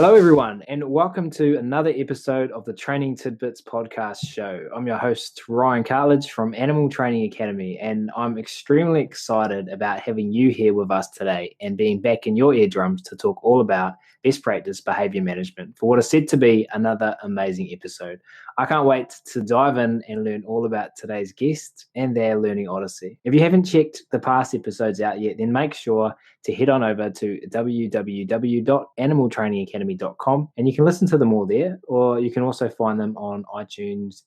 Hello, everyone, and welcome to another episode of the Training Tidbits podcast show. I'm your host, Ryan Cartledge from Animal Training Academy, and I'm extremely excited about having you here with us today and being back in your eardrums to talk all about best practice behavior management for what is said to be another amazing episode. I can't wait to dive in and learn all about today's guests and their learning odyssey. If you haven't checked the past episodes out yet, then make sure to head on over to www.animaltrainingacademy.com and you can listen to them all there, or you can also find them on iTunes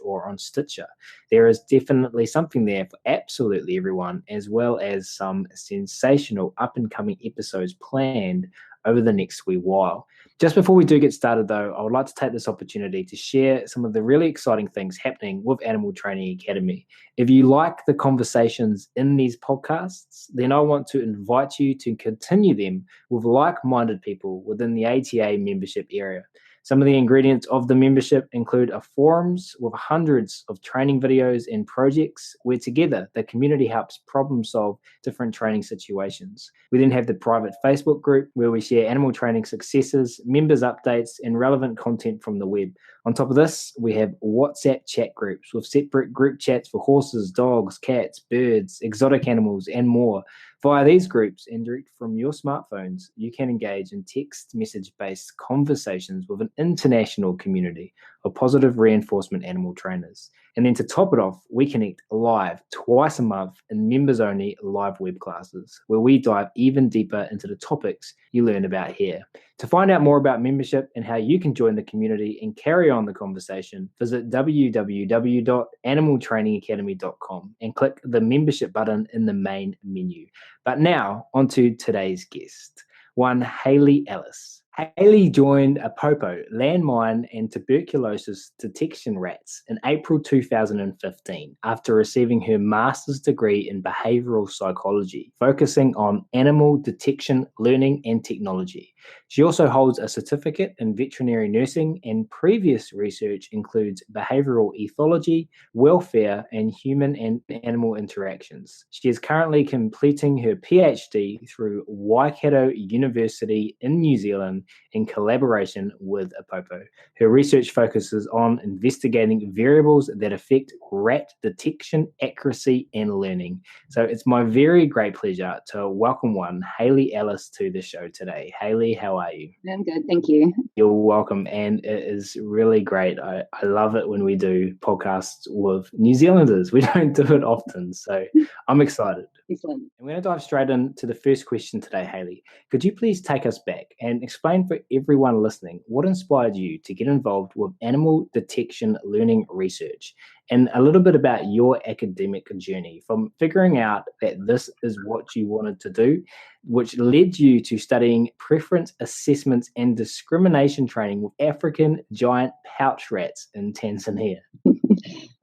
or on Stitcher. There is definitely something there for absolutely everyone, as well as some sensational up-and-coming episodes planned over the next wee while. Just before we do get started though, I would like to take this opportunity to share some of the really exciting things happening with Animal Training Academy. If you like the conversations in these podcasts, then I want to invite you to continue them with like-minded people within the ATA membership area. Some of the ingredients of the membership include a forums with hundreds of training videos and projects where together the community helps problem solve different training situations. We then have the private Facebook group where we share animal training successes, members updates, and relevant content from the web. On top of this, we have WhatsApp chat groups with separate group chats for horses, dogs, cats, birds, exotic animals, and more. Via these groups and direct from your smartphones, you can engage in text message-based conversations with an international community of positive reinforcement animal trainers. And then to top it off, we connect live twice a month in members-only live web classes, where we dive even deeper into the topics you learn about here. To find out more about membership and how you can join the community and carry on the conversation, visit www.animaltrainingacademy.com and click the membership button in the main menu. But now, on to today's guest, one Haylee Ellis. Haylee joined APOPO, landmine and tuberculosis detection rats in April 2015 after receiving her master's degree in behavioral psychology, focusing on animal detection, learning and technology. She also holds a certificate in veterinary nursing, and previous research includes behavioral ethology, welfare, and human and animal interactions. She is currently completing her PhD through Waikato University in New Zealand in collaboration with APOPO. Her research focuses on investigating variables that affect rat detection, accuracy, and learning. So it's my very great pleasure to welcome one Haylee Ellis to the show today. Haylee, how are you? I'm good, thank you. You're welcome, and it is really great. I love it when we do podcasts with New Zealanders. We don't do it often, so I'm excited. Excellent. I'm going to dive straight into the first question today, Haylee. Could you please take us back and explain for everyone listening what inspired you to get involved with animal detection learning research, and a little bit about your academic journey from figuring out that this is what you wanted to do, which led you to studying preference assessments and discrimination training with African giant pouch rats in Tanzania.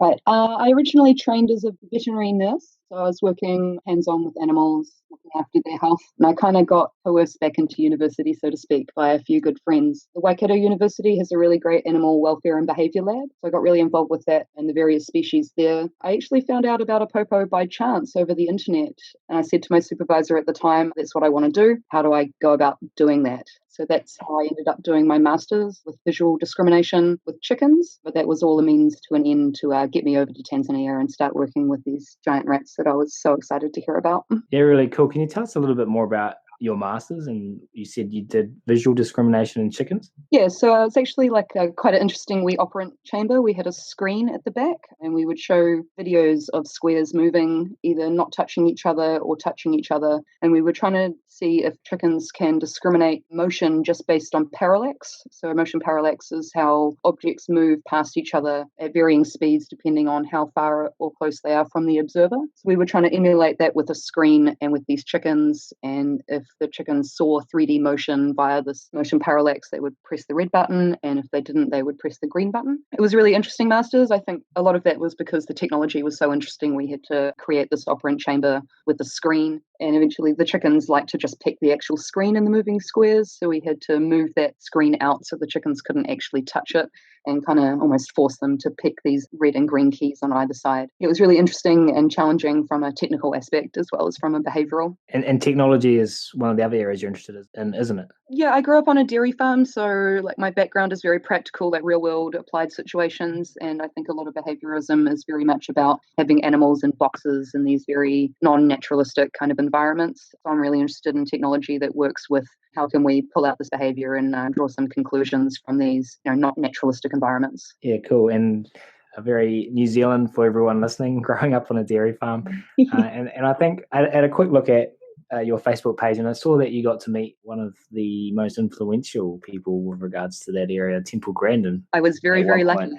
Right. I originally trained as a veterinary nurse, so I was working hands-on with animals, looking after their health, and I kind of got coerced back into university, so to speak, by a few good friends. The Waikato University has a really great animal welfare and behaviour lab, so I got really involved with that and the various species there. I actually found out about APOPO by chance over the internet, and I said to my supervisor at the time, that's what I want to do. How do I go about doing that? So that's how I ended up doing my master's with visual discrimination with chickens. But that was all a means to an end to get me over to Tanzania and start working with these giant rats that I was so excited to hear about. Yeah, really cool. Can you tell us a little bit more about your master's? And you said you did visual discrimination in chickens? Yeah, so it's actually like quite an interesting wee operant chamber. We had a screen at the back and we would show videos of squares moving, either not touching each other or touching each other. And we were trying to see if chickens can discriminate motion just based on parallax. So motion parallax is how objects move past each other at varying speeds depending on how far or close they are from the observer. So we were trying to emulate that with a screen and with these chickens, and if the chickens saw 3D motion via this motion parallax, they would press the red button, and if they didn't, they would press the green button. It was really interesting, Masters. I think a lot of that was because the technology was so interesting. We had to create this operant chamber with a screen And eventually the chickens like to just pick the actual screen in the moving squares. So we had to move that screen out so the chickens couldn't actually touch it and kind of almost force them to pick these red and green keys on either side. It was really interesting and challenging from a technical aspect as well as from a behavioral. And technology is one of the other areas you're interested in, isn't it? Yeah, I grew up on a dairy farm, so like my background is very practical, like real world applied situations. And I think a lot of behaviorism is very much about having animals in boxes in these very non-naturalistic kind of environments. So I'm really interested in technology that works with how can we pull out this behavior and draw some conclusions from these, not naturalistic environments. Yeah, cool. And a very New Zealand for everyone listening, growing up on a dairy farm. And I think I had a quick look at your Facebook page, and I saw that you got to meet one of the most influential people with regards to that area, Temple Grandin. I was very, very lucky.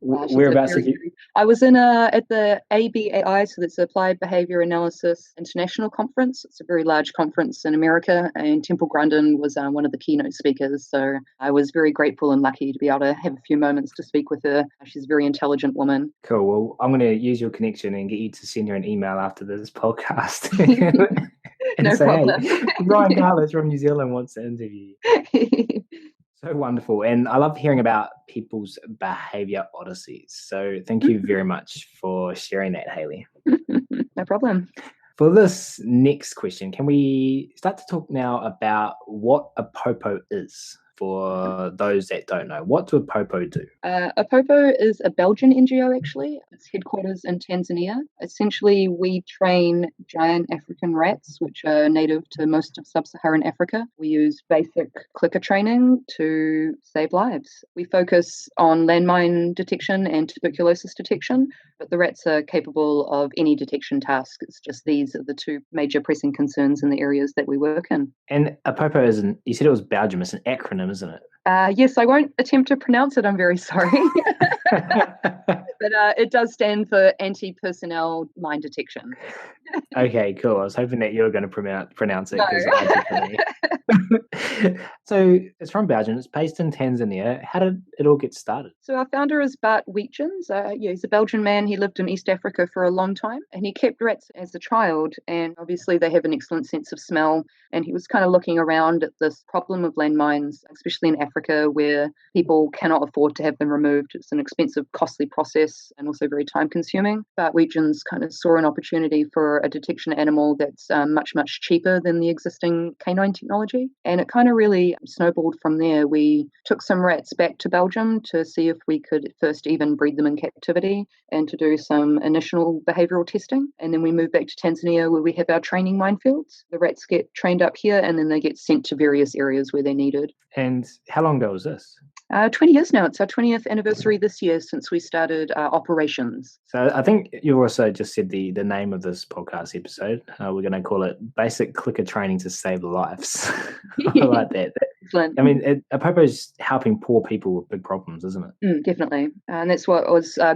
Whereabouts did you? I was at the ABAI, so that's Applied Behavior Analysis International Conference. It's a very large conference in America, and Temple Grandin was one of the keynote speakers. So I was very grateful and lucky to be able to have a few moments to speak with her. She's a very intelligent woman. Cool. Well, I'm going to use your connection and get you to send her an email after this podcast. And no say, problem. Hey, Ryan Garlitz from New Zealand wants to interview you. So wonderful. And I love hearing about people's behavior odysseys. So thank you very much for sharing that, Haylee. No problem. For this next question, can we start to talk now about what APOPO is? For those that don't know, what do APOPO do? APOPO is a Belgian NGO, actually. Its headquarters in Tanzania. Essentially, we train giant African rats, which are native to most of sub-Saharan Africa. We use basic clicker training to save lives. We focus on landmine detection and tuberculosis detection, but the rats are capable of any detection task. It's just these are the two major pressing concerns in the areas that we work in. And APOPO isn't, you said it was Belgium, it's an acronym, isn't it? Yes, I won't attempt to pronounce it. I'm very sorry. But it does stand for anti-personnel mine detection. Okay, cool. I was hoping that you were going to pronounce it. No. So it's from Belgium. It's based in Tanzania. How did it all get started? So our founder is Bart Weetjens. He's a Belgian man. He lived in East Africa for a long time, and he kept rats as a child. And obviously they have an excellent sense of smell. And he was kind of looking around at this problem of landmines, especially in Africa, where people cannot afford to have them removed. It's an expensive, costly process and also very time-consuming. Bart Weetjens kind of saw an opportunity for a detection animal that's much, much cheaper than the existing canine technology. And it kind of really snowballed from there. We took some rats back to Belgium to see if we could first even breed them in captivity and to do some initial behavioral testing. And then we moved back to Tanzania where we have our training minefields. The rats get trained up here and then they get sent to various areas where they're needed. And how long ago was this? 20 years now. It's our 20th anniversary this year since we started operations. So I think you also just said the name of this podcast episode. We're going to call it Basic Clicker Training to Save Lives. I like that. Excellent. I mean, APOPO is helping poor people with big problems, isn't it? Definitely. And that's what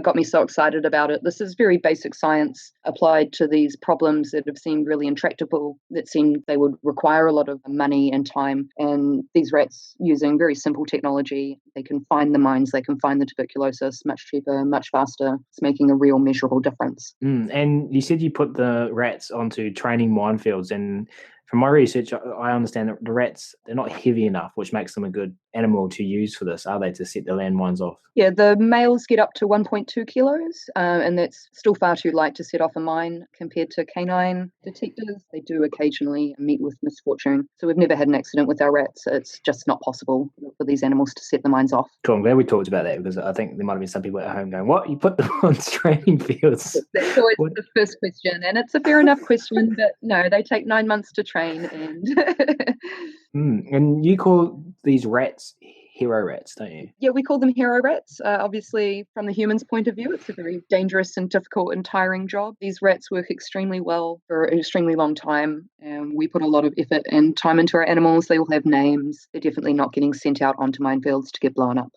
got me so excited about it. This is very basic science applied to these problems that have seemed really intractable, that seemed they would require a lot of money and time. And these rats, using very simple technology, they can find the mines, they can find the tuberculosis much cheaper, much faster. It's making a real measurable difference. And you said you put the rats onto training minefields, and from my research, I understand that the rats, they're not heavy enough, which makes them a good animal to use for this, are they, to set the landmines off? Yeah, the males get up to 1.2 kilos, and that's still far too light to set off a mine compared to canine detectors. They do occasionally meet with misfortune. So we've never had an accident with our rats. It's just not possible for these animals to set the mines off. Cool, I'm glad we talked about that, because I think there might have been some people at home going, what? You put them on training fields? That's always the first question, and it's a fair enough question, but no, they take 9 months to train. And you call these rats hero rats, don't you? Yeah, we call them hero rats. Obviously, from the human's point of view, it's a very dangerous and difficult and tiring job. These rats work extremely well for an extremely long time. And we put a lot of effort and time into our animals. They all have names. They're definitely not getting sent out onto minefields to get blown up.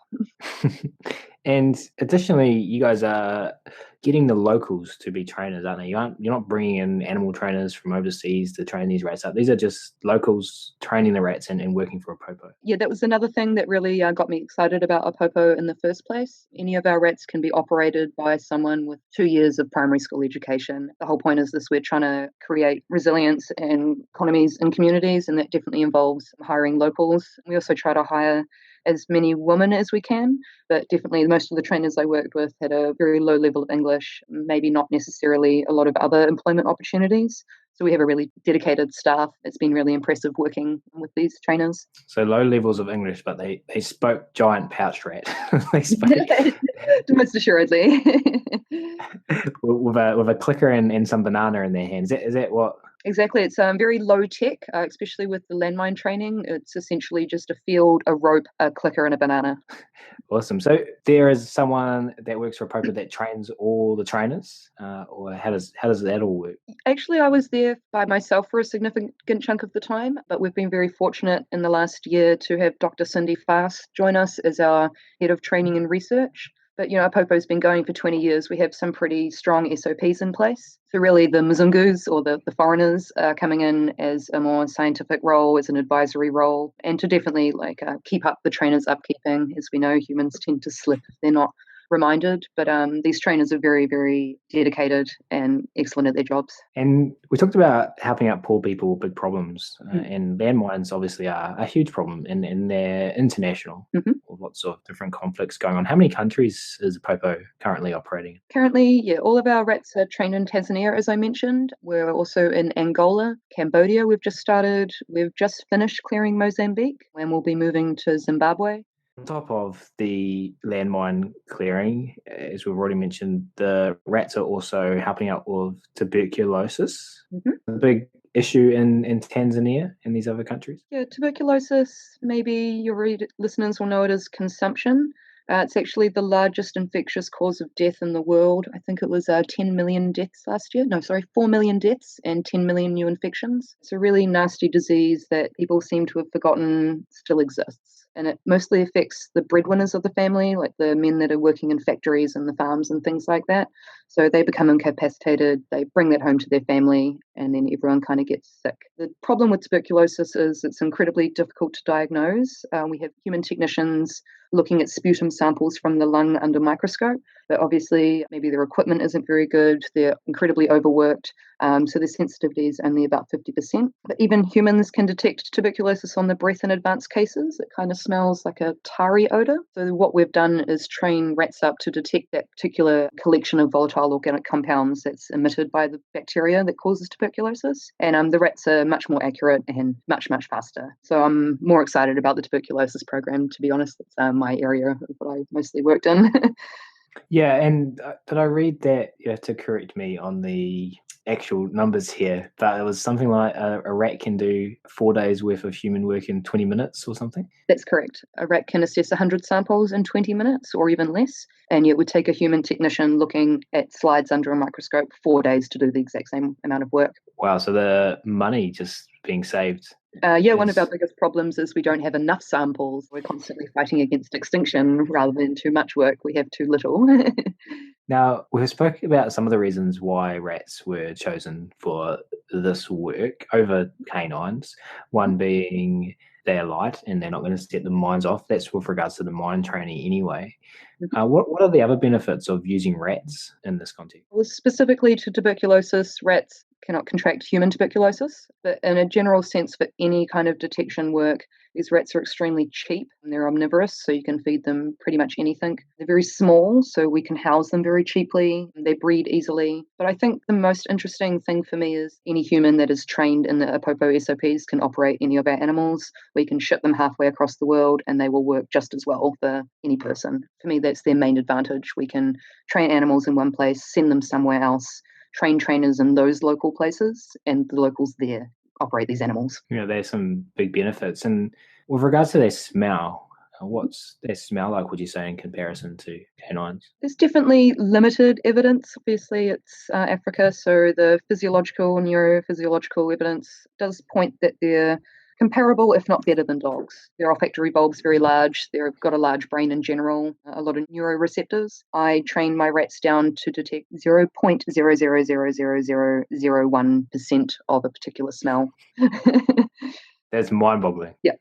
And additionally, you guys are getting the locals to be trainers, aren't they? You're not bringing in animal trainers from overseas to train these rats up. These are just locals training the rats and working for APOPO. Yeah, that was another thing that really got me excited about APOPO in the first place. Any of our rats can be operated by someone with 2 years of primary school education. The whole point is this: we're trying to create resilience and economies in communities, and that definitely involves hiring locals. We also try to hire as many women as we can, but definitely most of the trainers I worked with had a very low level of English, maybe not necessarily a lot of other employment opportunities. So we have a really dedicated staff. It's been really impressive working with these trainers. So low levels of English, but they spoke giant pouched rat. They spoke Most assuredly. with a clicker and some banana in their hands. Is that what? Exactly. It's very low tech, especially with the landmine training. It's essentially just a field, a rope, a clicker, and a banana. Awesome. So there is someone that works for APOPO that trains all the trainers, or how does that all work? Actually, I was there by myself for a significant chunk of the time, but we've been very fortunate in the last year to have Dr. Cindy Fast join us as our head of training and research. But Popo's been going for 20 years. We have some pretty strong SOPs in place. So really the Mzungus or the foreigners are coming in as a more scientific role, as an advisory role, and to definitely keep up the trainers' upkeeping. As we know, humans tend to slip if they're not reminded. But these trainers are very, very dedicated and excellent at their jobs. And we talked about helping out poor people with big problems, and landmines obviously are a huge problem, and they're international, with lots of different conflicts going on. How many countries is Popo currently operating? Currently, yeah, all of our rats are trained in Tanzania, as I mentioned. We're also in Angola, Cambodia. We've just started. We've just finished clearing Mozambique, and we'll be moving to Zimbabwe. On top of the landmine clearing, as we've already mentioned, the rats are also helping out with tuberculosis, a big issue in Tanzania and these other countries. Yeah, tuberculosis, maybe your listeners will know it as consumption. It's actually the largest infectious cause of death in the world. I think it was 10 million deaths last year. No, sorry, 4 million deaths and 10 million new infections. It's a really nasty disease that people seem to have forgotten still exists. And it mostly affects the breadwinners of the family, like the men that are working in factories and the farms and things like that. So they become incapacitated, they bring that home to their family, and then everyone kind of gets sick. The problem with tuberculosis is it's incredibly difficult to diagnose. We have human technicians looking at sputum samples from the lung under microscope, but obviously maybe their equipment isn't very good, they're incredibly overworked, so their sensitivity is only about 50%. But even humans can detect tuberculosis on the breath in advanced cases. It kind of smells like a tarry odor. So what we've done is train rats up to detect that particular collection of volatile organic compounds that's emitted by the bacteria that causes tuberculosis. And the rats are much more accurate and much, much faster. So I'm more excited about the tuberculosis program, to be honest. It's my area of what I mostly worked in. Yeah, and did I read that, you have to correct me on the actual numbers here, but it was something like a rat can do 4 days worth of human work in 20 minutes or something? That's correct. A rat can assess 100 samples in 20 minutes or even less, and it would take a human technician looking at slides under a microscope 4 days to do the exact same amount of work. Wow, so the money just being saved. One of our biggest problems is we don't have enough samples. We're constantly fighting against extinction rather than too much work. We have too little. Now, we've spoken about some of the reasons why rats were chosen for this work over canines, one being they're light and they're not going to set the mines off. That's with regards to the mine training anyway. What are the other benefits of using rats in this context? Well, specifically to tuberculosis, rats cannot contract human tuberculosis, but in a general sense, for any kind of detection work, these rats are extremely cheap and they're omnivorous, so you can feed them pretty much anything. They're very small, so we can house them very cheaply. They breed easily. But I think the most interesting thing for me is any human that is trained in the APOPO SOPs can operate any of our animals. We can ship them halfway across the world and they will work just as well for any person. For me, that's their main advantage. We can train animals in one place, send them somewhere else, train trainers in those local places, and the locals there operate these animals. There's some big benefits. And with regards to their smell, what's their smell like, would you say, in comparison to canines? There's definitely limited evidence. Obviously, it's Africa, so the physiological, neurophysiological evidence does point that their Comparable, if not better than dogs. Their olfactory bulb's very large. They've got a large brain in general, a lot of neuroreceptors. I train my rats down to detect 0.0000001% of a particular smell. That's mind-boggling. Yeah.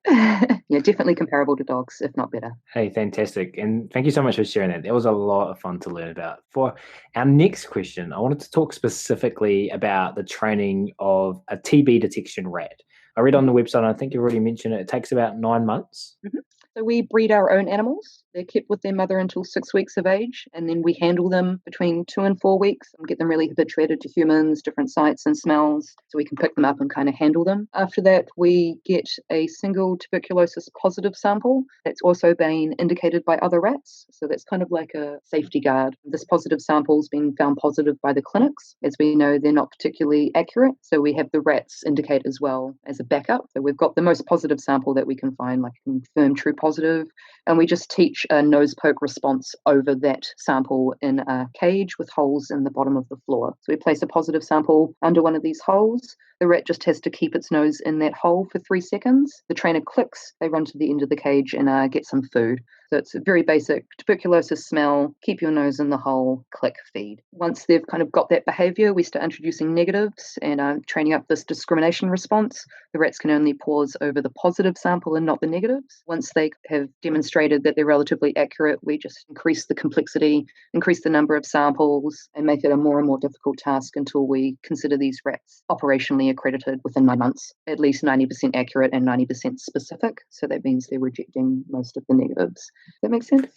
Yeah, definitely comparable to dogs, if not better. Hey, fantastic. And thank you so much for sharing that. That was a lot of fun to learn about. For our next question, I wanted to talk specifically about the training of a TB detection rat. I read on the website, and I think you already mentioned it, it takes about 9 months. Mm-hmm. So we breed our own animals. They're kept with their mother until 6 weeks of age, and then we handle them between 2 and 4 weeks and get them really habituated to humans, different sights and smells, so we can pick them up and kind of handle them. After that, we get a single tuberculosis positive sample that's also been indicated by other rats. So that's kind of like a safety guard. This positive sample's been found positive by the clinics. As we know, they're not particularly accurate, so we have the rats indicate as well as a backup. So we've got the most positive sample that we can find, like a confirmed true positive, and we just teach a nose poke response over that sample in a cage with holes in the bottom of the floor. So we place a positive sample under one of these holes. The rat just has to keep its nose in that hole for 3 seconds. The trainer clicks, they run to the end of the cage and get some food. So it's a very basic tuberculosis smell, keep your nose in the hole, click, feed. Once they've kind of got that behavior, we start introducing negatives and training up this discrimination response. The rats can only pause over the positive sample and not the negatives. Once they have demonstrated that they're relatively accurate, we just increase the complexity, increase the number of samples, and make it a more and more difficult task until we consider these rats operationally accredited within 9 months, at least 90% accurate and 90% specific. So that means they're rejecting most of the negatives. That makes sense?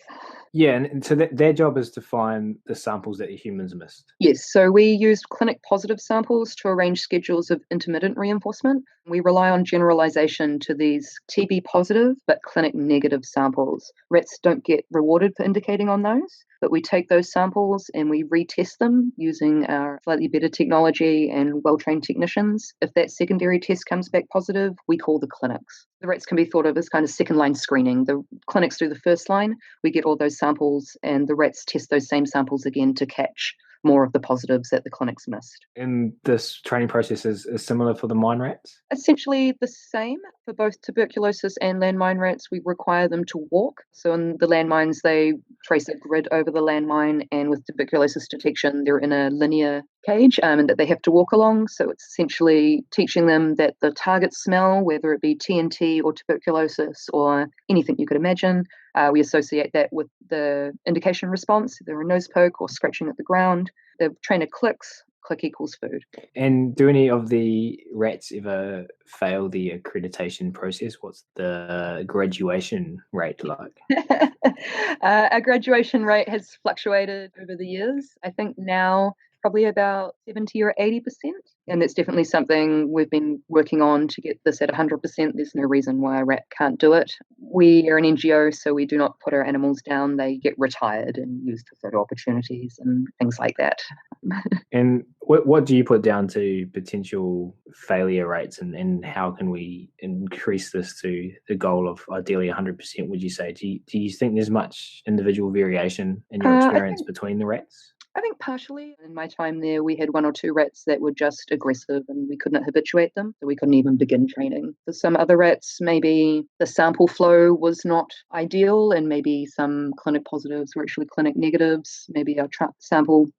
Yeah, and so their job is to find the samples that the humans missed. Yes, so we used clinic positive samples to arrange schedules of intermittent reinforcement. We rely on generalization to these TB positive but clinic negative samples. Rats don't get rewarded for indicating on those, but we take those samples and we retest them using our slightly better technology and well-trained technicians. If that secondary test comes back positive, we call the clinics. The rats can be thought of as kind of second line screening. The clinics do the first line, we get all those samples, and the rats test those same samples again to catch more of the positives that the clinics missed. And this training process is similar for the mine rats? Essentially the same for both tuberculosis and landmine rats. We require them to walk. So in the landmines, they trace a grid over the landmine, and with tuberculosis detection, they're in a linear cage and that they have to walk along. So it's essentially teaching them that the target smell, whether it be TNT or tuberculosis or anything you could imagine, we associate that with the indication response, either a nose poke or scratching at the ground. The trainer clicks, click equals food. And do any of the rats ever fail the accreditation process? What's the graduation rate like? Our graduation rate has fluctuated over the years. I think now probably about 70 or 80%. And that's definitely something we've been working on to get this at 100%. There's no reason why a rat can't do it. We are an NGO, so we do not put our animals down. They get retired and used for photo opportunities and things like that. And what do you put down to potential failure rates, and how can we increase this to the goal of ideally 100%, would you say? Do you think there's much individual variation in your experience between the rats? I think partially. In my time there, we had 1 or 2 rats that were just aggressive and we couldn't habituate them, so we couldn't even begin training. For some other rats, maybe the sample flow was not ideal, and maybe some clinic positives were actually clinic negatives. Maybe our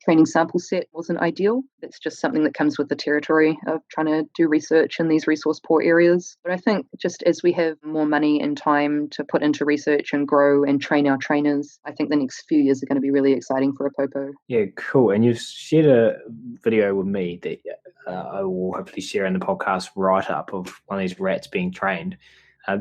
training sample set wasn't ideal. It's just something that comes with the territory of trying to do research in these resource poor areas. But I think just as we have more money and time to put into research and grow and train our trainers, I think the next few years are going to be really exciting for APOPO. Yeah, cool. And you've shared a video with me that I will hopefully share in the podcast write-up of one of these rats being trained.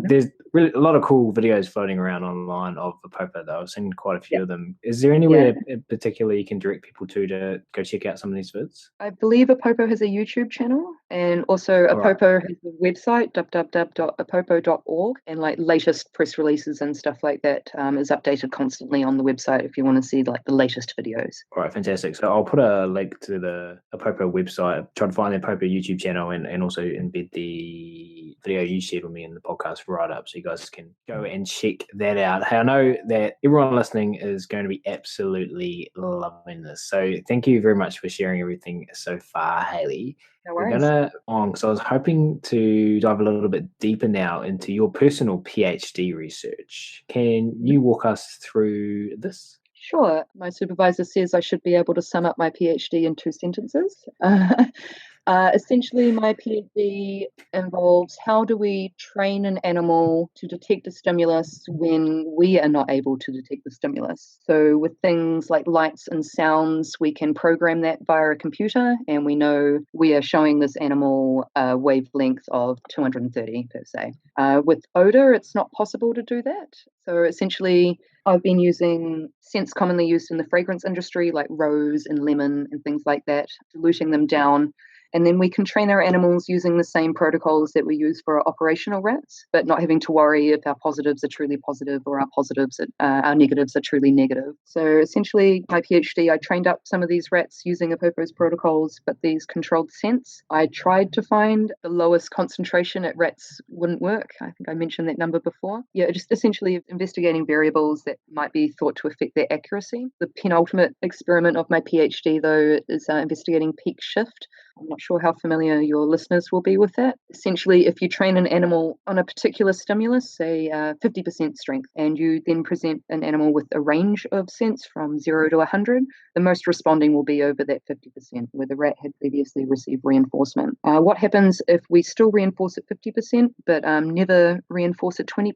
There's really a lot of cool videos floating around online of APOPO, though. I've seen quite a few of them. Is there anywhere in particular you can direct people to go check out some of these vids? I believe APOPO has a YouTube channel, and also APOPO has a website, www.apopo.org, and like latest press releases and stuff like that is updated constantly on the website if you want to see like the latest videos. All right, fantastic. So I'll put a link to the APOPO website, try to find the APOPO YouTube channel, and also embed the video you shared with me in the podcast right up, so you guys can go and check that out. Hey, I know that everyone listening is going to be absolutely loving this, so thank you very much for sharing everything so far, Haylee. No We're worries. gonna on because I was hoping to dive a little bit deeper now into your personal PhD research. Can you walk us through this? Sure. My supervisor says I should be able to sum up my PhD in 2 sentences. Essentially, my PhD involves how do we train an animal to detect a stimulus when we are not able to detect the stimulus. So, with things like lights and sounds, we can program that via a computer, and we know we are showing this animal a wavelength of 230 per se. With odor, it's not possible to do that. So, essentially, I've been using scents commonly used in the fragrance industry, like rose and lemon and things like that, diluting them down. And then we can train our animals using the same protocols that we use for our operational rats, but not having to worry if our positives are truly positive or our negatives are truly negative. So essentially, my PhD, I trained up some of these rats using APOPO's protocols, but these controlled scents. I tried to find the lowest concentration at rats wouldn't work. I think I mentioned that number before. Yeah, just essentially investigating variables that might be thought to affect their accuracy. The penultimate experiment of my PhD, though, is investigating peak shift. I'm not sure how familiar your listeners will be with that. Essentially, if you train an animal on a particular stimulus, say 50% strength, and you then present an animal with a range of scents from 0 to 100, the most responding will be over that 50%, where the rat had previously received reinforcement. What happens if we still reinforce at 50%, but never reinforce at 20%?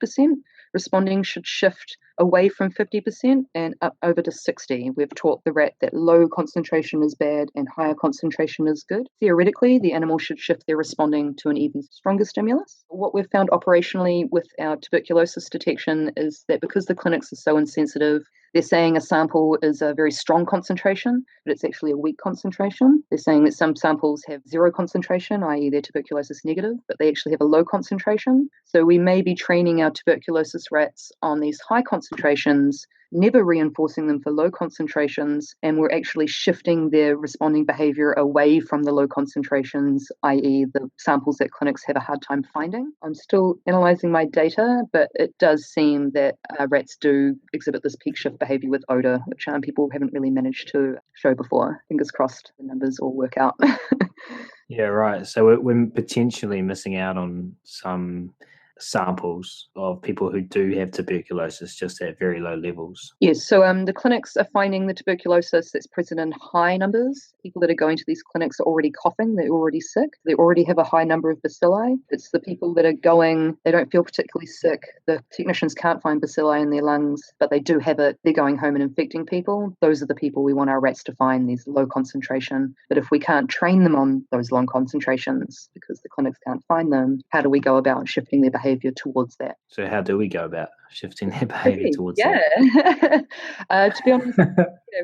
Responding should shift away from 50% and up over to 60. We've taught the rat that low concentration is bad and higher concentration is good. Theoretically, the animal should shift their responding to an even stronger stimulus. What we've found operationally with our tuberculosis detection is that because the clinics are so insensitive, they're saying a sample is a very strong concentration, but it's actually a weak concentration. They're saying that some samples have zero concentration, i.e., they're tuberculosis negative, but they actually have a low concentration. So we may be training our tuberculosis rats on these high concentrations, never reinforcing them for low concentrations, and we're actually shifting their responding behavior away from the low concentrations, i.e., the samples that clinics have a hard time finding. I'm still analyzing my data, but it does seem that rats do exhibit this peak shift behavior with odor, which people haven't really managed to show before. Fingers crossed the numbers all work out. Yeah, right. So we're potentially missing out on some samples of people who do have tuberculosis just at very low levels. Yes, so the clinics are finding the tuberculosis that's present in high numbers. People that are going to these clinics are already coughing, they're already sick, they already have a high number of bacilli. It's the people that are going, they don't feel particularly sick. The technicians can't find bacilli in their lungs, but they do have it. They're going home and infecting people. Those are the people we want our rats to find, these low concentration. But if we can't train them on those long concentrations because the clinics can't find them, how do we go about shifting their behavior towards that? So how do we go about shifting their behavior towards Yeah. that? To be honest,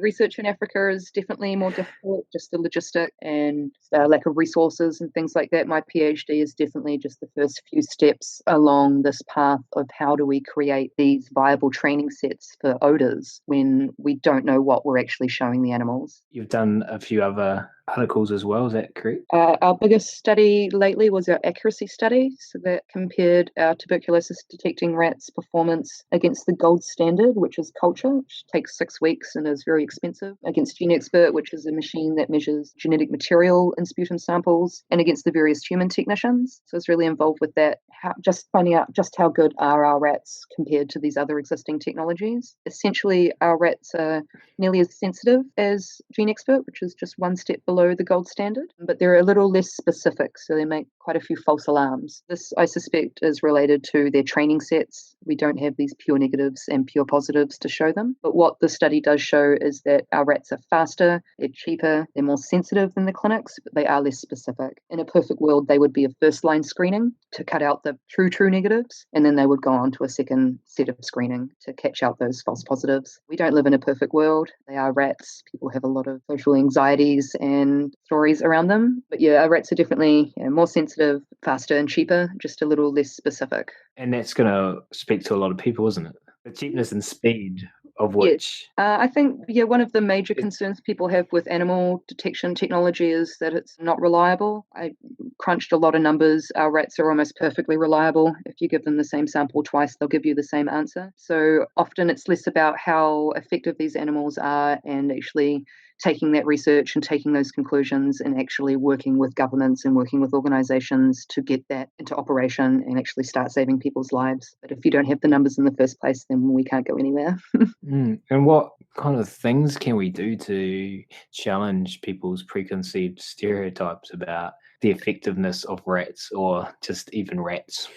research in Africa is definitely more difficult, just the logistic and lack of resources and things like that. My PhD is definitely just the first few steps along this path of how do we create these viable training sets for odors when we don't know what we're actually showing the animals. You've done a few other articles as well, is that correct? Our biggest study lately was our accuracy study. So that compared our tuberculosis detecting rats' performance against the gold standard, which is culture, which takes 6 weeks and is very expensive, against GeneXpert, which is a machine that measures genetic material in sputum samples, and against the various human technicians. So it's really involved with that, just finding out just how good are our rats compared to these other existing technologies. Essentially, our rats are nearly as sensitive as GeneXpert, which is just one step below the gold standard, but they're a little less specific, so they make quite a few false alarms. This, I suspect, is related to their training sets. We don't have these pure negatives and pure positives to show them. But what the study does show is that our rats are faster, they're cheaper, they're more sensitive than the clinics, but they are less specific. In a perfect world, they would be a first-line screening to cut out the true negatives, and then they would go on to a second set of screening to catch out those false positives. We don't live in a perfect world. They are rats. People have a lot of social anxieties and stories around them. But yeah, our rats are definitely more sensitive, faster and cheaper, just a little less specific. And that's going to speak to a lot of people, isn't it? The cheapness and speed of Yeah. which. I think, one of the major concerns people have with animal detection technology is that it's not reliable. I crunched a lot of numbers, our rats are almost perfectly reliable. If you give them the same sample twice, they'll give you the same answer. So often it's less about how effective these animals are and actually taking that research and taking those conclusions and actually working with governments and working with organizations to get that into operation and actually start saving people's lives. But if you don't have the numbers in the first place, then we can't go anywhere. And what kind of things can we do to challenge people's preconceived stereotypes about the effectiveness of rats or just even rats?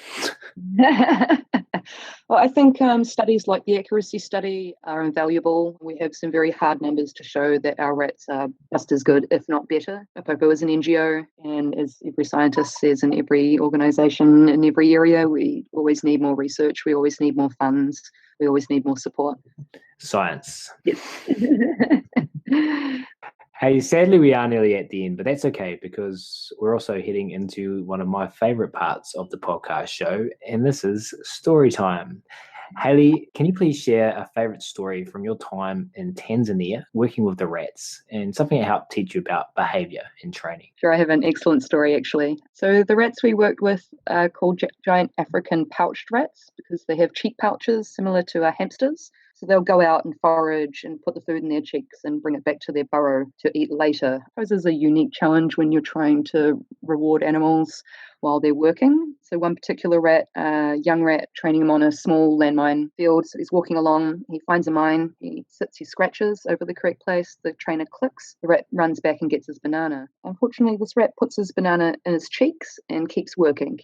Well, I think studies like the accuracy study are invaluable. We have some very hard numbers to show that our rats are just as good, if not better. APOPO is an NGO, and as every scientist says in every organisation in every area, we always need more research, we always need more funds, we always need more support. Science. Yes. Hey, sadly, we are nearly at the end, but that's okay because we're also heading into one of my favorite parts of the podcast show, and this is story time. Haylee, can you please share a favorite story from your time in Tanzania working with the rats and something that helped teach you about behavior in training? Sure, I have an excellent story actually. So the rats we worked with are called giant African pouched rats because they have cheek pouches similar to our hamsters. So they'll go out and forage and put the food in their cheeks and bring it back to their burrow to eat later. It poses a unique challenge when you're trying to reward animals while they're working. So one particular rat, young rat, training him on a small landmine field. So he's walking along, he finds a mine, he sits, he scratches over the correct place, the trainer clicks, the rat runs back and gets his banana. Unfortunately, this rat puts his banana in his cheeks and keeps working,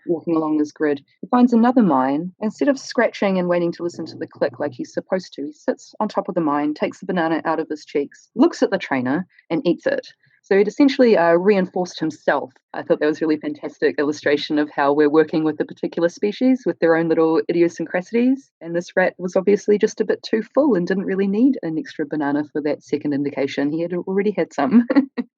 walking along this grid. He finds another mine. Instead of scratching and waiting to listen to the click like he's supposed to, he sits on top of the mine, takes the banana out of his cheeks, looks at the trainer and eats it. So it essentially reinforced himself. I thought that was a really fantastic illustration of how we're working with a particular species with their own little idiosyncrasies. And this rat was obviously just a bit too full and didn't really need an extra banana for that second indication. He had already had some.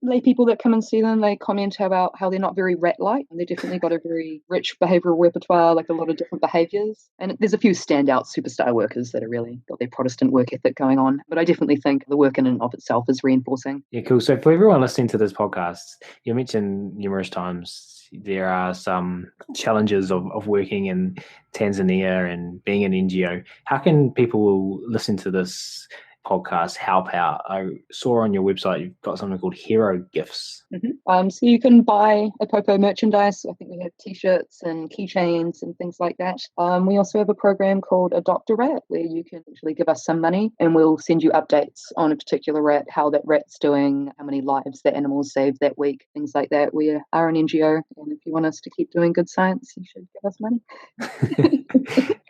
Lay people that come and see them, they comment about how they're not very rat-like. They definitely got a very rich behavioural repertoire, like a lot of different behaviours. And there's a few standout superstar workers that are really got their Protestant work ethic going on. But I definitely think the work in and of itself is reinforcing. Yeah, cool. So for everyone listening to this podcast, you mentioned numerous times there are some challenges of working in Tanzania and being an NGO. How can people listen to this podcast help out? I saw on your website you've got something called Hero Gifts. Mm-hmm. So you can buy APOPO merchandise. I think we have t-shirts and keychains and things like that. We also have a program called Adopt a Rat where you can actually give us some money and we'll send you updates on a particular rat, how that rat's doing, how many lives that animal's saved that week, things like that. We are an NGO, and if you want us to keep doing good science, you should give us money.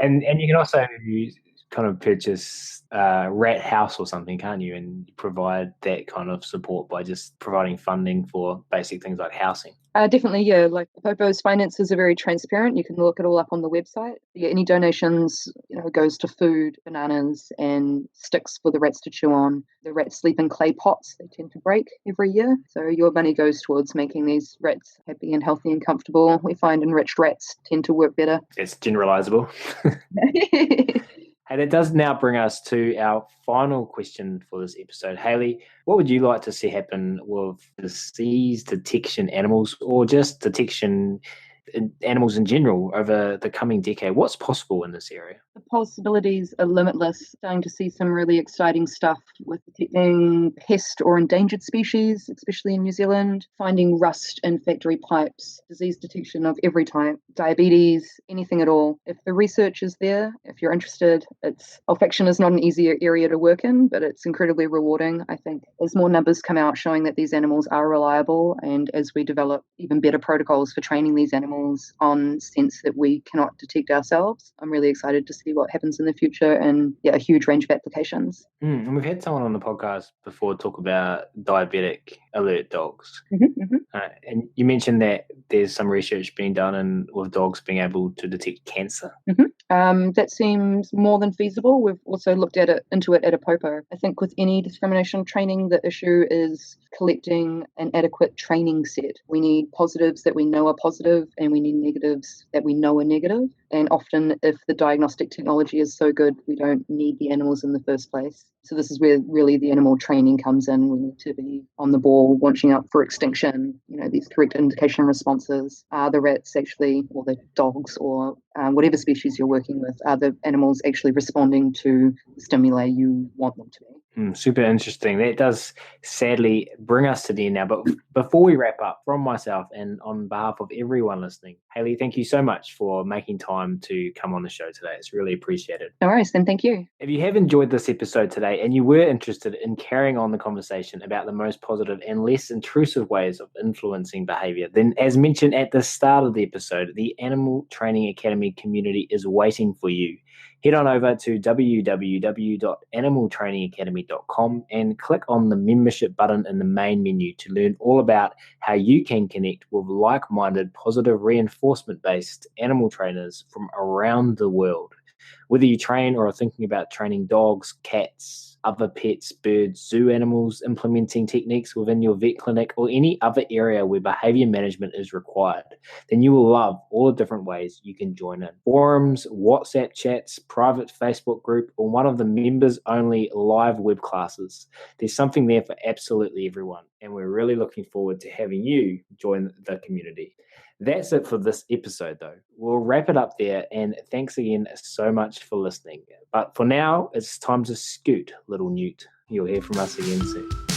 and you can also kind of purchase a rat house or something, can't you? And provide that kind of support by just providing funding for basic things like housing. Definitely, yeah. Like APOPO's finances are very transparent. You can look it all up on the website. Yeah, any donations, goes to food, bananas, and sticks for the rats to chew on. The rats sleep in clay pots. They tend to break every year. So your money goes towards making these rats happy and healthy and comfortable. We find enriched rats tend to work better. It's generalizable. And it does now bring us to our final question for this episode. Haylee, what would you like to see happen with disease detection animals or just detection animals in general over the coming decade? What's possible in this area? The possibilities are limitless. Starting to see some really exciting stuff with detecting pest or endangered species, especially in New Zealand, finding rust in factory pipes, disease detection of every type, diabetes, anything at all. If the research is there, if you're interested, olfaction is not an easy area to work in, but it's incredibly rewarding. I think as more numbers come out showing that these animals are reliable, and as we develop even better protocols for training these animals on scents that we cannot detect ourselves, I'm really excited to see what happens in the future and a huge range of applications. And we've had someone on the podcast before talk about diabetic alert dogs. And you mentioned that there's some research being done with dogs being able to detect cancer. That seems more than feasible. We've also looked into it at APOPO. I think with any discrimination training, the issue is collecting an adequate training set. We need positives that we know are positive, and we need negatives that we know are negative. And often, if the diagnostic technology is so good, we don't need the animals in the first place. So this is where really the animal training comes in. We need to be on the ball all watching out for extinction, these correct indication responses. Are the rats actually, or the dogs, or whatever species you're working with, are the animals actually responding to the stimuli you want them to be? Super interesting. That does sadly bring us to the end now. But before we wrap up, from myself and on behalf of everyone listening, Haylee, thank you so much for making time to come on the show today. It's really appreciated. No worries, then thank you. If you have enjoyed this episode today and you were interested in carrying on the conversation about the most positive and less intrusive ways of influencing behavior, then as mentioned at the start of the episode, the Animal Training Academy community is waiting for you. Head on over to www.animaltrainingacademy.com and click on the membership button in the main menu to learn all about how you can connect with like-minded, positive reinforcement-based animal trainers from around the world. Whether you train or are thinking about training dogs, cats, other pets, birds, zoo animals, implementing techniques within your vet clinic, or any other area where behavior management is required, then you will love all the different ways you can join in. Forums, WhatsApp chats, private Facebook group, or one of the members-only live web classes. There's something there for absolutely everyone, and we're really looking forward to having you join the community. That's it for this episode, though. We'll wrap it up there, and thanks again so much for listening. But for now, it's time to scoot, little Newt. You'll hear from us again soon.